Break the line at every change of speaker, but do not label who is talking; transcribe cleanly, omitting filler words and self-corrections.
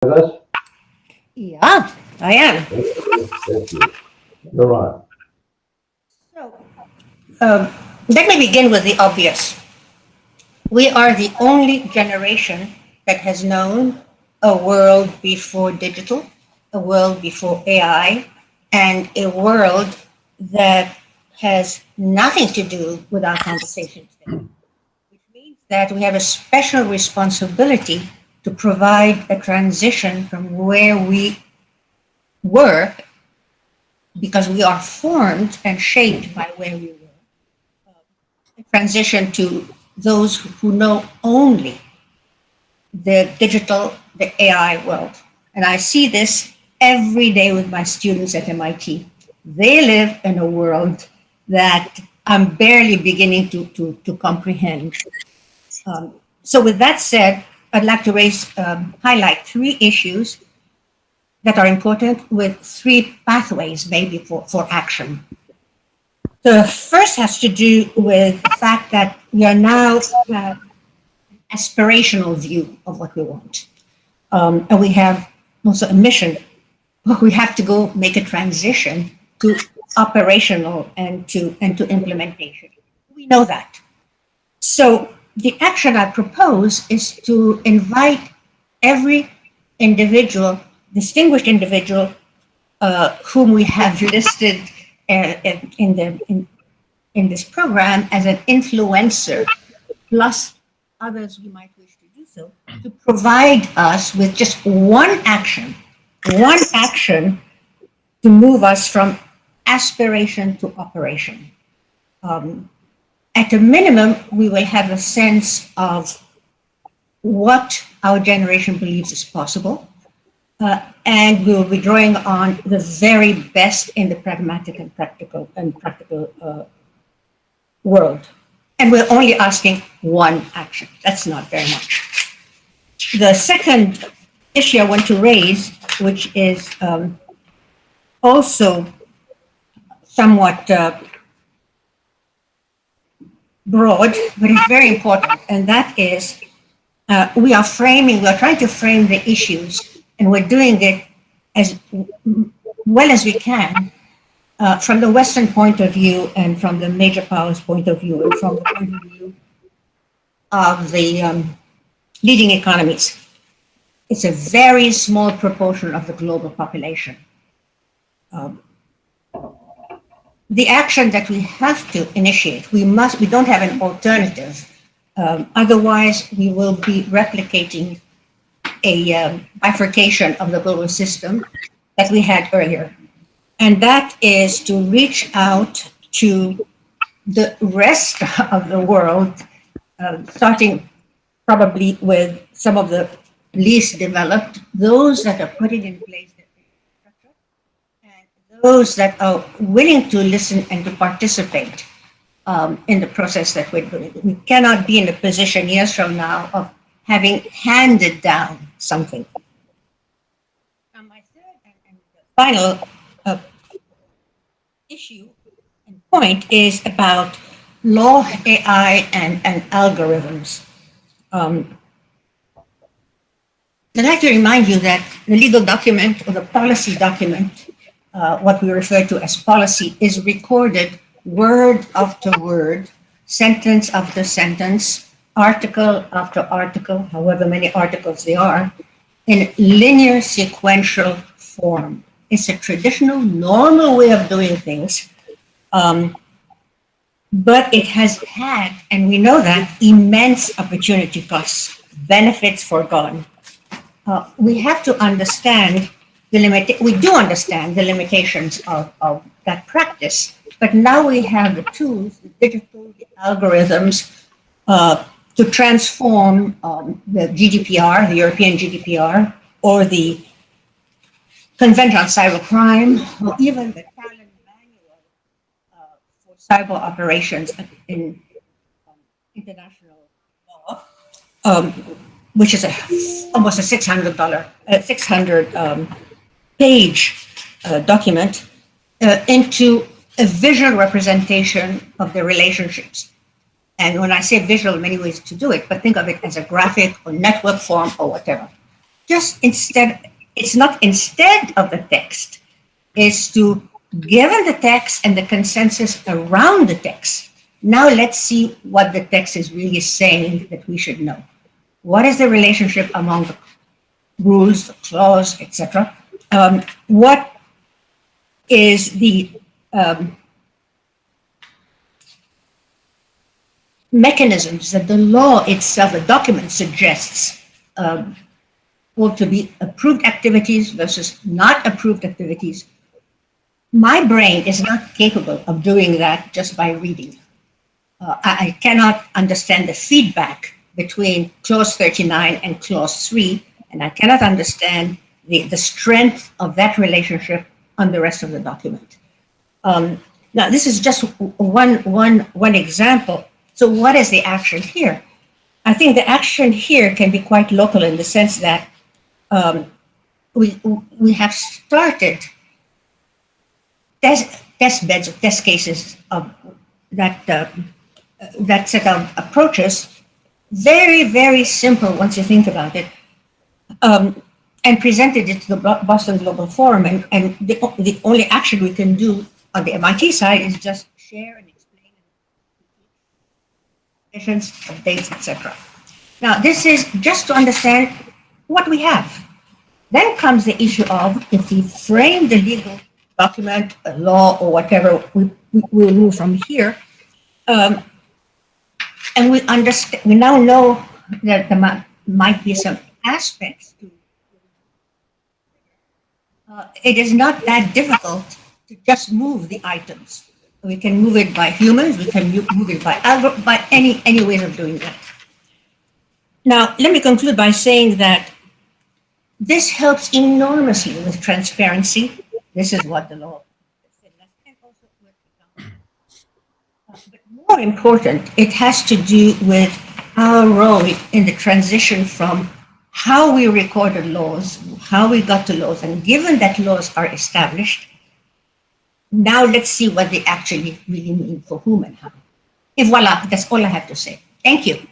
With us?
Yeah, I am.
Thank you. You're on.
So, let me begin with the obvious. We are the only generation that has known a world before digital, a world before AI, and a world that has nothing to do with our conversation today, which means that we have a special responsibility to provide a transition from where we were, because we are formed and shaped by where we were, transition to those who know only the digital, the AI world. And I see this every day with my students at MIT. They live in a world that I'm barely beginning to comprehend. So with that said, I'd like to highlight three issues that are important with three pathways maybe for action. The first has to do with the fact that we are now aspirational view of what we want. And we have also a mission. We have to go make a transition to operational and to implementation. We know that. So the action I propose is to invite every individual, distinguished individual, whom we have listed in this program as an influencer, plus others we might wish to do so, to provide us with just one action to move us from aspiration to operation. At a minimum, we will have a sense of what our generation believes is possible, and we will be drawing on the very best in the pragmatic and practical world. And we're only asking one action. That's not very much. The second issue I want to raise, which is also somewhat broad, but it's very important, and that is we are trying to frame the issues, and we're doing it as well as we can from the Western point of view and from the major powers point of view and from the point of view of the leading economies. It's a very small proportion of the global population. The action that we have to initiate, we don't have an alternative. Otherwise, we will be replicating a bifurcation of the global system that we had earlier. And that is to reach out to the rest of the world, starting probably with some of the least developed, those that are putting in place the infrastructure, and those that are willing to listen and to participate in the process that we're doing. We cannot be in a position years from now of having handed down something. Now, my third and final issue and point is about law, AI, and algorithms. I'd like to remind you that the legal document or the policy document, what we refer to as policy, is recorded word after word, sentence after sentence, article after article, however many articles there are, in linear sequential form. It's a traditional, normal way of doing things, but it has had, and we know that, immense opportunity costs, benefits foregone. We have to understand we do understand the limitations of that practice, but now we have the tools, the digital, the algorithms, to transform the GDPR, the European GDPR, or the Convention on Cybercrime, or even the Talon Manual for cyber operations in international law, which is almost a $600 page document, into a visual representation of the relationships. And when I say visual, many ways to do it, but think of it as a graphic or network form or whatever, it's not instead of the text, it's to, given the text and the consensus around the text, now let's see what the text is really saying that we should know. What is the relationship among the rules, the clause, etc.? What is the mechanisms that the law itself, the document suggests, ought to be approved activities versus not approved activities? My brain is not capable of doing that just by reading. I cannot understand the feedback between clause 39 and clause 3, and I cannot understand the strength of that relationship on the rest of the document. Now, this is just one example. So what is the action here? I think the action here can be quite local in the sense that we have started test beds or test cases of that set of approaches, very, very simple once you think about it, and presented it to the Boston Global Forum. And the only action we can do on the MIT side is just share and explain conditions, updates, etc. Now, this is just to understand what we have. Then comes the issue of, if we frame the legal document, a law, or whatever, we will move from here. And we understand, we now know that there might be some aspects to it is not that difficult to just move the items. We can move it by humans, we can move it by any ways of doing that. Now, let me conclude by saying that this helps enormously with transparency. This is what the law said, and also with but more important, it has to do with our role in the transition from how we recorded laws, how we got to laws, and given that laws are established, now let's see what they actually really mean for whom and how. Et voila, that's all I have to say. Thank you.